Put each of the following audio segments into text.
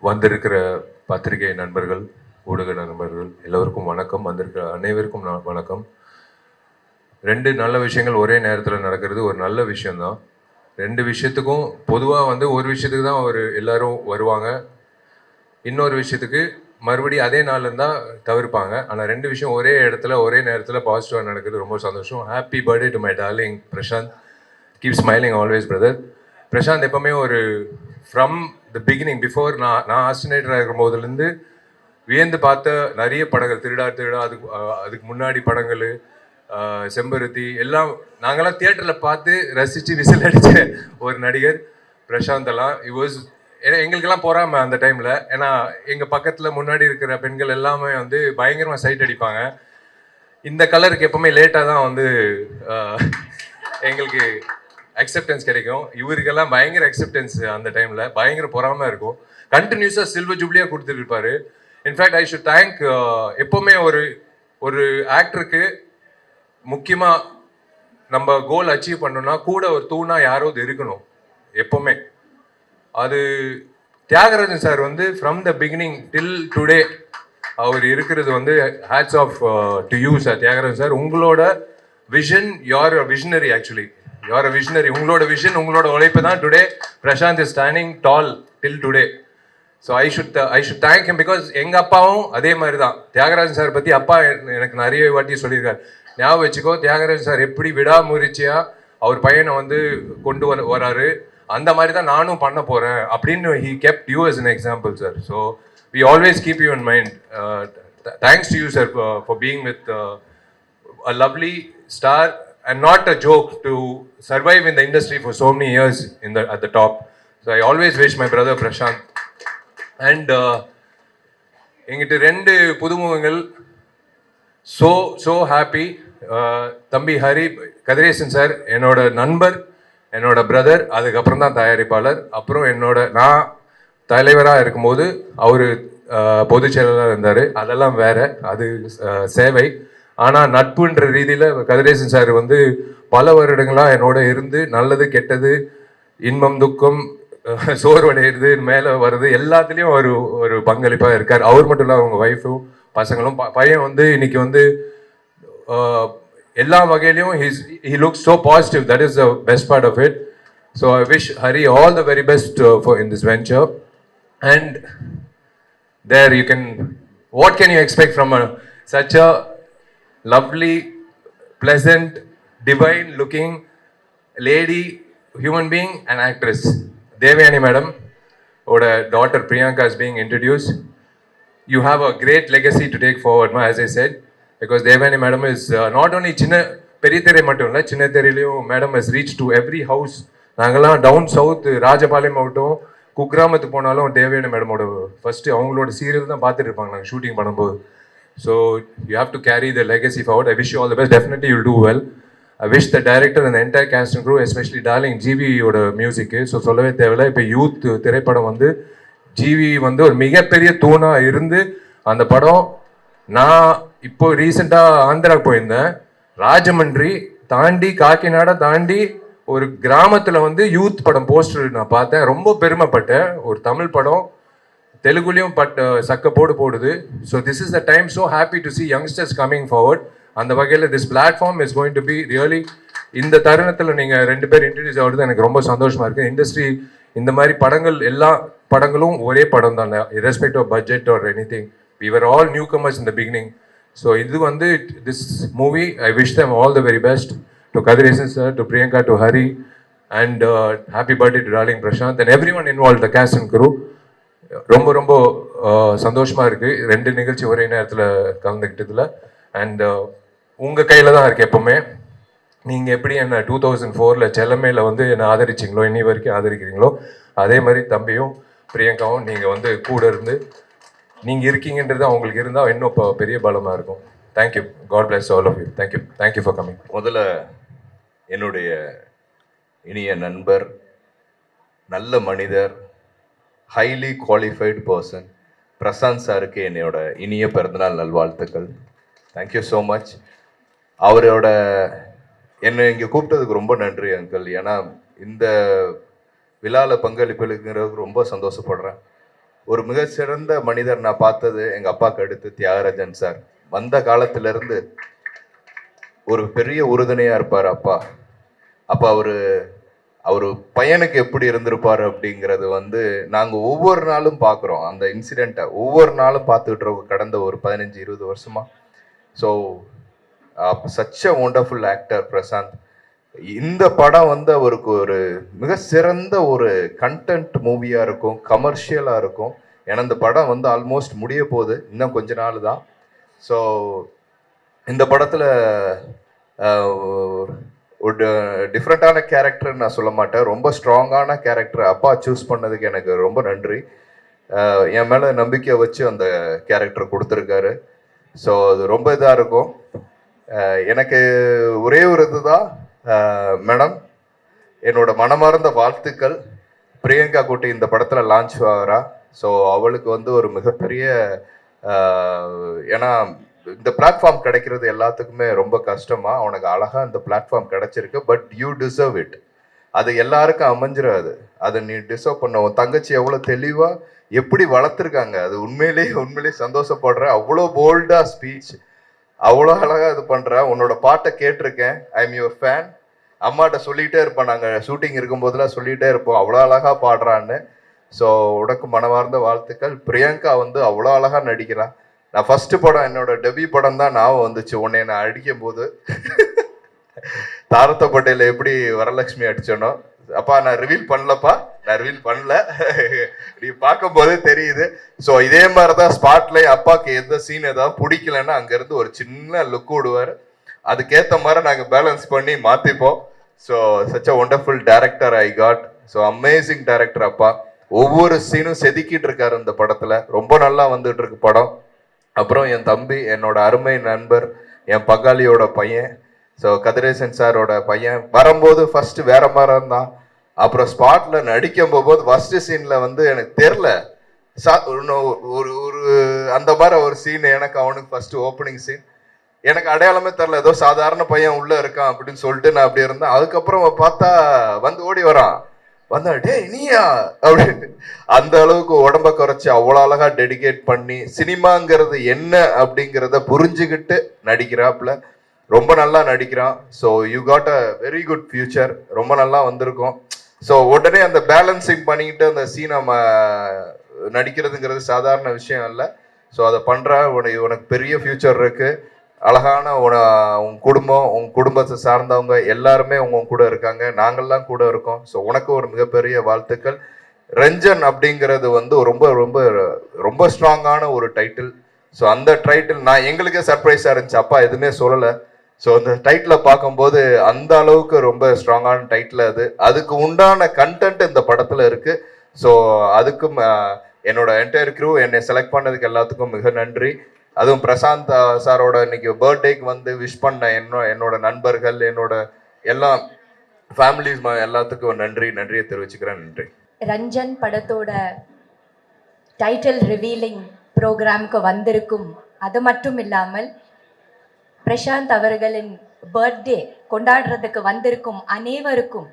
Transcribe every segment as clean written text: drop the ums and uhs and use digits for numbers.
வந்திருக்கிற பத்திரிகை நண்பர்கள், ஊடக நண்பர்கள் எல்லோருக்கும் வணக்கம். வந்திருக்கிற அனைவருக்கும் வணக்கம். ரெண்டு நல்ல விஷயங்கள் ஒரே நேரத்தில் நடக்கிறது ஒரு நல்ல விஷயம்தான். ரெண்டு விஷயத்துக்கும் பொதுவாக ஒரு விஷயத்துக்கு தான் எல்லாரும் வருவாங்க, இன்னொரு விஷயத்துக்கு மறுபடியும் அதே நாள் இருந்தால் தவிர்ப்பாங்க. ஆனால் ரெண்டு விஷயம் ஒரே இடத்துல ஒரே நேரத்தில் பாசிட்டிவாக நடக்குது, ரொம்ப சந்தோஷம். Happy birthday to my darling Prashanth. Keep smiling always brother. Prashanth எப்பவுமே ஃப்ரம் த பிகினிங், பிஃபோர் நான் ஆஸ்டினேட்டராக இருக்கும் போதுலேருந்து வியந்து பார்த்த நிறைய படங்கள், திருடா அதுக்கு முன்னாடி படங்கள், செம்பருத்தி எல்லாம் நாங்கள்லாம் தியேட்டரில் பார்த்து ரசித்து விசில் அடித்த ஒரு நடிகர் பிரசாந்த் எல்லாம். ஏன்னா எங்களுக்கெல்லாம் போகாமல் அந்த டைமில், ஏன்னா எங்கள் பக்கத்தில் முன்னாடி இருக்கிற பெண்கள் எல்லாமே பயங்கரமாக சைட் அடிப்பாங்க. இந்த கலருக்கு எப்பவுமே லேட்டாக தான் எங்களுக்கு அக்செப்டன்ஸ் கிடைக்கும். இவருக்கெல்லாம் பயங்கர அக்செப்டன்ஸ் அந்த டைமில், பயங்கர பொறாமல் இருக்கும். கண்டினியூஸாக சில்வர் ஜூப்ளியாக கொடுத்துட்டு இருப்பாரு. இன்ஃபேக்ட் ஐ ஷுட் தேங்க், எப்போவுமே ஒரு ஆக்டருக்கு முக்கியமாக நம்ம கோல் அச்சீவ் பண்ணணும்னா கூட ஒரு தூணா யாராவது இருக்கணும் எப்போவுமே. அது Thiagarajan sir from the beginning till today அவர் இருக்கிறது hats off to you sir. Thiagarajan sir, உங்களோட vision, you are a visionary. Actually you are a visionary. உங்களோட விஷன், உங்களோட உழைப்பு தான் today Prashanth is standing tall till today. So I should thank him. Because எங்கள் அப்பாவும் அதே மாதிரி தான். தியாகராஜன் சார் பற்றி அப்பா எனக்கு நிறைய வாட்டி சொல்லியிருக்காரு. ஞாபகம் வச்சுக்கோ, தியாகராஜன் சார் எப்படி விடாமுயற்சியாக அவர் பையனை கொண்டு வராரு, அந்த மாதிரி தான் நானும் பண்ண போகிறேன் அப்படின்னு he kept you as an example, sir. So we always keep you in mind. Thanks to you, sir, for being with a lovely star and not a joke to survive in the industry for so many years at the top. So I always wish my brother Prashant. And எங்கிட்ட ரெண்டு புதுமுகங்கள், so happy. தம்பி Hari Kathiresan sir என்னோட நண்பர், என்னோட brother, அதுக்கப்புறம் தான் தயாரிப்பாளர். அப்புறம் நான் தலைவராக இருக்கும்போது அவர் பொதுச் செயலாளராக இருந்தார். அதெல்லாம் வேற, அது சேவை. ஆனால் நட்புன்ற ரீதியில் கதிரேசன் சார் பல வருடங்களாக என்னோட இருந்து நல்லது கெட்டது, இன்பம் துக்கம், சோர்வடைகிறது, மேலே வர்றது எல்லாத்துலேயும் ஒரு பங்களிப்பாக இருக்கார். அவர் மட்டும் இல்லை, அவங்க ஒய்ஃபும் பசங்களும். பையன் இன்னைக்கு எல்லா வகையிலையும் he looks so positive. That is the best part of it. So I wish Hari all the very best for in this venture. And there you can, what can you expect from such a lovely, pleasant, divine looking lady, human being and actress. Devayani madam oda daughter Priyanka is being introduced. You have a great legacy to take forward, as I said, because Devayani madam is not only பெரிய தெரை மட்டும் இல்லை, சின்ன தெரையிலையும் madam has reached to every house. நாங்கள்லாம் down south Rajapalayam ஆகட்டும், குக்கிராமத்துக்கு போனாலும் தேவயானி மேடமோட ஃபர்ஸ்ட் அவங்களோட சீரியல் தான் பார்த்துட்டு இருப்பாங்க நாங்கள் ஷூட்டிங் பண்ணும்போது. So you have to carry the legacy forward. I wish you all the best. Definitely you'll do well. I wish the director and entire cast and crew, especially darling ஜிவியோட மியூசிக்கு. So சொல்லவே தேவையில்லை. இப்போ youth திரைப்படம் GV ஒரு மிகப்பெரிய தூணாக இருந்து அந்த படம். நான் இப்போ ரீசெண்டாக ஆந்திராவுக்கு போயிருந்தேன். ராஜமன்றி தாண்டி, காக்கிநாடா தாண்டி ஒரு கிராமத்தில் யூத் படம் போஸ்டர் நான் பார்த்தேன். ரொம்ப பெருமைப்பட்டேன். ஒரு தமிழ் படம் தெலுங்குலையும் சக்கப்போடு போடுது. So this is the time. So happy to C youngsters coming forward. அந்த வகையில் this platform is going to be really, இந்த தருணத்தில் நீங்கள் ரெண்டு பேர் இன்ட்ரடியூஸ் ஆகிறது எனக்கு ரொம்ப சந்தோஷமாக இருக்குது. இண்டஸ்ட்ரி இந்த மாதிரி படங்கள், எல்லா படங்களும் ஒரே படம் தான், irrespective of budget or anything. We were all newcomers in the beginning. So this movie, I wish them all the very best. To Kadiresan sir, to Priyanka, to Hari, and happy birthday to darling Prashant and everyone involved, the cast and crew. ரொம்ப சந்தோஷமா இருக்கு ரெண்டு நிகழ்ச்சி ஒரே நேரத்தில் கலந்துக்கிட்டதுல. And உங்கள் கையில் தான் இருக்கு எப்பவுமே. நீங்கள் எப்படி என்ன 2004 செல்லமேல என்னை ஆதரிச்சிங்களோ, இன்னி வரைக்கும் ஆதரிக்கிறீங்களோ, அதே மாதிரி தம்பியும் பிரியங்காவும் நீங்கள் கூட இருந்து நீங்கள் இருக்கீங்கன்றது அவங்களுக்கு இருந்தால் இன்னும் இப்போ பெரிய பலமாக இருக்கும். Thank you. God bless all of you. Thank you for coming. முதல்ல என்னுடைய இனிய நண்பர், நல்ல மனிதர், ஹைலி குவாலிஃபைடு பர்சன் பிரசாந்த் சாருக்கு என்னோட இனிய பிறந்தநாள் நல்வாழ்த்துக்கள். Thank you so much. அவரோட என்னை இங்கே கூப்பிட்டதுக்கு ரொம்ப நன்றி அங்கிள். ஏன்னா இந்த விழாவில் பங்களிப்புங்கிறதுக்கு ரொம்ப சந்தோஷப்படுறேன். ஒரு மிக சிறந்த மனிதர் நான் பார்த்தது எங்க அப்பாவுக்கு அடுத்து தியாகராஜன் சார். வந்த காலத்துல இருந்து ஒரு பெரிய உறுதுணையா இருப்பார் அப்பா. அப்ப அவரு அவரு பையனுக்கு எப்படி இருந்திருப்பாரு அப்படிங்கிறது வந்து நாங்க ஒவ்வொரு நாளும் பார்க்குறோம். அந்த இன்சிடெண்ட்டை ஒவ்வொரு நாளும் பார்த்துக்கிட்டு இருக்கோம் கடந்த ஒரு 15-20 வருஷமா. So such a wonderful actor Prashanth. இந்த படம் வந்து அவருக்கு ஒரு மிக சிறந்த ஒரு கண்டென்ட் மூவியா இருக்கும், கமர்ஷியலா இருக்கும். ஏன்னா இந்த படம் வந்து ஆல்மோஸ்ட் முடிய போகுது, இன்னும் கொஞ்ச நாள் தான். ஸோ இந்த படத்துல ஒரு டிஃப்ரெண்ட்டான கேரக்டர்னு நான் சொல்ல மாட்டேன், ரொம்ப ஸ்ட்ராங்கான கேரக்டர் அப்பா சூஸ் பண்ணதுக்கு எனக்கு ரொம்ப நன்றி. என் மேலே நம்பிக்கை வச்சு அந்த கேரக்டர் கொடுத்துருக்காரு. ஸோ அது ரொம்ப இதாக இருக்கும். எனக்கு ஒரே ஒரு இதுதான் மேடம், என்னோட மனமார்ந்த வாழ்த்துக்கள். பிரியங்கா குட்டி இந்த படத்தில் லான்ச் ஆகிறா. ஸோ அவளுக்கு வந்து ஒரு மிகப்பெரிய ஏன்னா இந்த பிளாட்ஃபார்ம் கிடைக்கிறது எல்லாத்துக்குமே ரொம்ப கஷ்டமா. உனக்கு அழகா இந்த பிளாட்ஃபார்ம் கிடைச்சிருக்கு, பட் யூ டிசர்வ் இட். அது எல்லாருக்கும் அமைஞ்சிடாது. அதை நீ டிசர்வ் பண்ண. உன் தங்கச்சி எவ்வளோ தெளிவா எப்படி வளர்த்துருக்காங்க, அது உண்மையிலேயே சந்தோஷப்படுற. அவ்வளோ போல்டா ஸ்பீச், அவ்வளோ அழகா இது பண்ற. உன்னோட பாட்டை கேட்டிருக்கேன், ஐ எம் யுவர் ஃபேன். அம்மாட்ட சொல்லிகிட்டே இருப்பேன், நாங்கள் ஷூட்டிங் இருக்கும்போதெல்லாம் சொல்லிகிட்டே இருப்போம் அவ்வளோ அழகா பாடுறான்னு. ஸோ உனக்கு மனமார்ந்த வாழ்த்துக்கள். பிரியங்கா வந்து அவ்வளோ அழகா நடிக்கிறா. நான் ஃபர்ஸ்ட் படம், என்னோட டெபியூ படம் தான் ஞாபகம் வந்துச்சு உன்னை நான் அடிக்கும் போது. தாரத்தப்பட்டையில எப்படி வரலட்சுமி அடிச்சனோ, அப்பா நான் ரிவீல் பண்ணலப்பா, நான் ரிவீல் பண்ணல, நீ பார்க்கும் போதே தெரியுது. ஸோ இதே மாதிரிதான் ஸ்பாட்ல அப்பாவுக்கு எந்த சீன் ஏதாவது பிடிக்கலன்னா அங்கிருந்து ஒரு சின்ன லுக் விடுவார். அதுக்கேற்ற மாதிரி நாங்கள் பேலன்ஸ் பண்ணி மாற்றிப்போம். So such a wonderful director I got. So amazing director அப்பா. ஒவ்வொரு சீனும் செதுக்கிட்டு இருக்காரு இந்த படத்துல. ரொம்ப நல்லா வந்துட்டு இருக்கு படம். அப்புறம் என் தம்பி, என்னோட அருமை நண்பர், என் பங்காளியோட பையன், ஸோ கதிரேசன் சாரோட பையன். வரும்போது ஃபர்ஸ்ட் வேற மாதிரி இருந்தான். அப்புறம் ஸ்பாட்ல நடிக்கும் போகும்போது ஃபர்ஸ்ட் சீன்ல வந்து எனக்கு தெரில, ஒரு ஒரு அந்த மாதிரி ஒரு சீன் எனக்கு அவனுக்கு ஃபர்ஸ்ட் ஓப்பனிங் சீன் எனக்கு அடையாளமே தெரில. ஏதோ சாதாரண பையன் உள்ள இருக்கான் அப்படின்னு சொல்லிட்டு நான் அப்படி இருந்தேன். அதுக்கப்புறம் பார்த்தா வந்து ஓடி வரான். வந்தா டே நீயா அப்படின்னு அந்த அளவுக்கு உடம்ப குறைச்சி அவ்வளோ அழகா டெடிகேட் பண்ணி சினிமாங்கிறது என்ன அப்படிங்கிறத புரிஞ்சுக்கிட்டு நடிக்கிறாப்புல. ரொம்ப நல்லா நடிக்கிறான். So you got a very good future. ரொம்ப நல்லா வந்திருக்கும். ஸோ உடனே அந்த பேலன்சிங் பண்ணிக்கிட்டு அந்த சீனை நடிக்கிறதுங்கிறது சாதாரண விஷயம் இல்லை. ஸோ அதை பண்ணுற உனக்கு பெரிய ஃபியூச்சர் இருக்கு. அழகான உன் குடும்பம், உன் குடும்பத்தை சார்ந்தவங்க எல்லாருமே உங்க கூட இருக்காங்க, நாங்கள்லாம் கூட இருக்கோம். ஸோ உனக்கு ஒரு மிகப்பெரிய வாழ்த்துக்கள். ரஞ்சன் அப்படிங்கிறது வந்து ரொம்ப ரொம்ப ரொம்ப ஸ்ட்ராங்கான ஒரு டைட்டில். ஸோ அந்த டைட்டில் நான் எங்களுக்கே சர்ப்ரைஸாக இருந்துச்சு, அப்பா எதுவுமே சொல்லலை. ஸோ அந்த டைட்டிலை பார்க்கும்போது அந்த அளவுக்கு ரொம்ப ஸ்ட்ராங்கான டைட்டில் அது. அதுக்கு உண்டான கண்டென்ட் இந்த படத்தில் இருக்கு. ஸோ அதுக்கும் என்னோட என்டையர் க்ரூ என்னை செலக்ட் பண்ணதுக்கு எல்லாத்துக்கும் மிக நன்றி. அதுவும் பிரசாந்த் சாரோட இன்னைக்கு பர்த்டேக்கு வந்து விஷ் பண்ண என்னோட நண்பர்கள், என்னோட எல்லா ஃபேமிலிஸ் எல்லாத்துக்கும் நன்றியை தெரிவிச்சுக்கிறேன். நன்றி. ரஞ்சன் படத்தோட டைட்டில் ரிவீலிங் ப்ரோக்ராமுக்கு வந்திருக்கும், அது மட்டும் இல்லாமல் பிரசாந்த் அவர்களின் பர்த்டே கொண்டாடுறதுக்கு வந்திருக்கும் அனைவருக்கும்,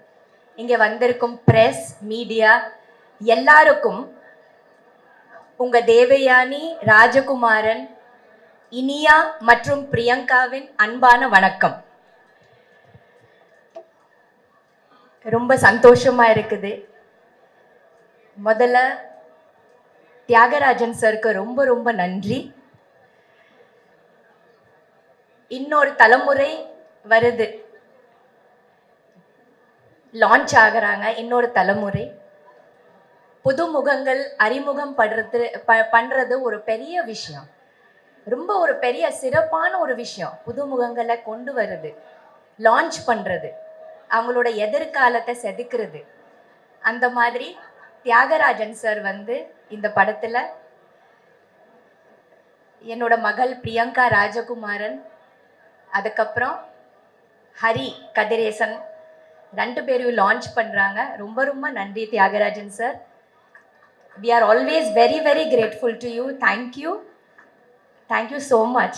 இங்கே வந்திருக்கும் பிரஸ், மீடியா எல்லாருக்கும் உங்க தேவயானி, ராஜகுமாரன், இனியா மற்றும் பிரியங்காவின் அன்பான வணக்கம். ரொம்ப சந்தோஷமா இருக்குது. முதல்ல தியாகராஜன் சருக்கு ரொம்ப ரொம்ப நன்றி. இன்னொரு தலைமுறை வருது, லான்ச் ஆகுறாங்க இன்னொரு தலைமுறை. புது முகங்கள் அறிமுகம் பண்றது ஒரு பெரிய விஷயம், ரொம்ப ஒரு பெரிய சிறப்பான ஒரு விஷயம். புது முகங்களை கொண்டு வருது, லான்ச் பண்றது, அவங்களோட எதிர்காலத்தை செதுக்கிறது. அந்த மாதிரி தியாகராஜன் சார் வந்து இந்த படத்துல என்னோட மகள் பிரியங்கா ராஜகுமாரன், அதுக்கப்புறம் ஹரி கதிரேசன், 2 பேரையும் லான்ச் பண்றாங்க. ரொம்ப ரொம்ப நன்றி Thiagarajan sir. We are always very very grateful to you. Thank you so much.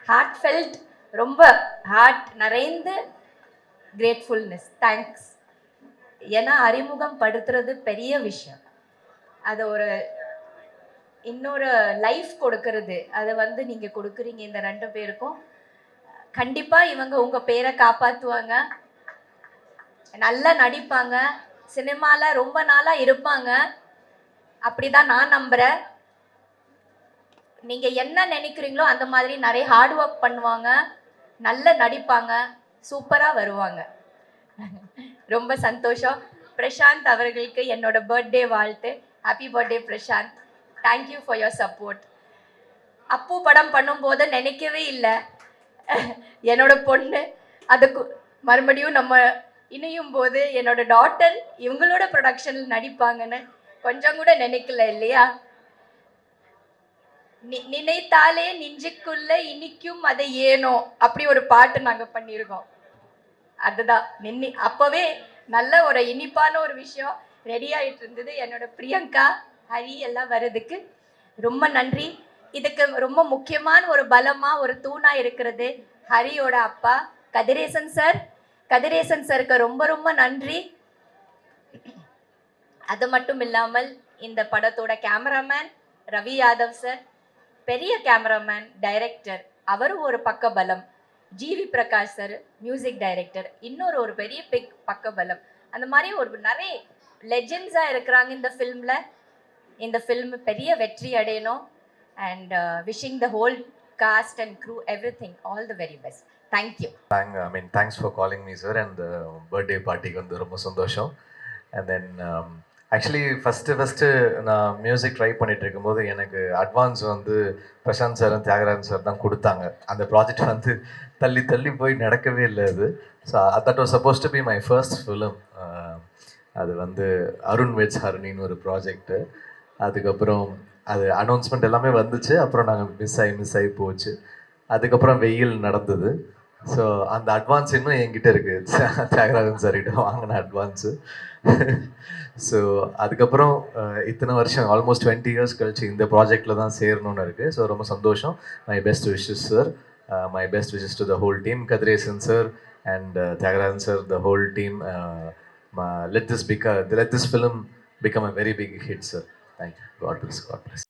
Heartfelt, ரொம்ப ஹார்ட் நிறைந்த கிரேட்ஃபுல்னஸ், தேங்க்ஸ். ஏன்னா அறிமுகம் படுத்துறது பெரிய விஷயம். அது ஒரு இன்னொரு லைஃப் கொடுக்கறது அதை வந்து நீங்க கொடுக்குறீங்க இந்த 2 பேருக்கும். கண்டிப்பா இவங்க உங்க பேரை காப்பாத்துவாங்க, நல்லா நடிப்பாங்க, சினிமால ரொம்ப நாளா இருப்பாங்க. அப்படிதான் நான் நம்புறேன். நீங்க என்ன நினைக்கிறீங்களோ அந்த மாதிரி நிறைய ஹார்ட் ஒர்க் பண்ணுவாங்க, நல்ல நடிப்பாங்க, சூப்பரா வருவாங்க. ரொம்ப சந்தோஷம். பிரசாந்த் அவர்களுக்கு என்னோட பர்த்டே வாழ்த்து. Happy birthday Prashanth. Thank you for your support. Appu படம் பண்ணும்போது நினைக்கவே இல்லை என்னோட பொண்ணு அதுக்கு மறுபடியும் நம்ம இணையும் போது என்னோட டாட்டர் இவங்களோட ப்ரொடக்ஷனில் நடிப்பாங்கன்னு கொஞ்சம் கூட நினைக்கல இல்லையா? நினைத்தாலே நெஞ்சுக்குள்ள இனிக்கும் அதை ஏனோ அப்படி ஒரு பாட்டு நாங்க பண்ணியிருக்கோம். அதுதான் அப்பவே நல்ல ஒரு இனிப்பான ஒரு விஷயம் ரெடி ஆயிட்டு இருந்தது. என்னோட பிரியங்கா ஹரி எல்லாம் வர்றதுக்கு ரொம்ப நன்றி. இதுக்கு ரொம்ப முக்கியமான ஒரு பலமா ஒரு தூணா இருக்கிறது ஹரியோட அப்பா கதிரேசன் சார். கதிரேசன் சாருக்கு ரொம்ப ரொம்ப நன்றி. அது மட்டும் இல்லாமல் இந்த படத்தோட கேமராமேன் ரவி யாதவ் சார், பெரிய கேமராமேன் டைரக்டர், அவரும் ஒரு பக்க பலம். GV Prakash sir music director, இன்னொரு ஒரு பெரிய பக்க பலம். அந்த மாதிரி ஒரு நிறைய லெஜெண்ட்ஸாக இருக்கிறாங்க இந்த ஃபில்மில். இந்த ஃபில்ம் பெரிய வெற்றி அடையணும். And wishing the whole cast and crew everything all the very best. Thank you. Thanks for calling me sir. And birthday பார்ட்டிக்கு வந்து ரொம்ப சந்தோஷம். அண்ட் தென் ஆக்சுவலி ஃபஸ்ட்டு நான் மியூசிக் ட்ரை பண்ணிட்டு இருக்கும்போது எனக்கு அட்வான்ஸ் வந்து பிரசாந்த் சார் தியாகராஜன் சார் தான் கொடுத்தாங்க. அந்த ப்ராஜெக்ட் வந்து தள்ளி தள்ளி போய் நடக்கவே இல்லை அது. So that was suppose to be my first film. அது வந்து அருண் வெட்ஸ் ஹருணின்னு ஒரு ப்ராஜெக்ட்டு. அதுக்கப்புறம் அது அனௌன்ஸ்மெண்ட் எல்லாமே வந்துச்சு. அப்புறம் நாங்கள் மிஸ் ஆகி போச்சு. அதுக்கப்புறம் வெயில் நடந்தது. ஸோ அந்த அட்வான்ஸ் இன்னும் என்கிட்ட இருக்குது, தியாகராஜன் சார்கிட்ட வாங்கின அட்வான்ஸு. ஸோ அதுக்கப்புறம் இத்தனை வருஷம் ஆல்மோஸ்ட் 20 years கழிச்சு இந்த ப்ராஜெக்டில் தான் சேரணும்னு இருக்குது. ஸோ ரொம்ப சந்தோஷம். My best wishes sir. My best wishes to the whole team. Kathiresan sir and Thiagarajan sir, the whole team. let this film become a very big hit, sir. Thank you. God bless.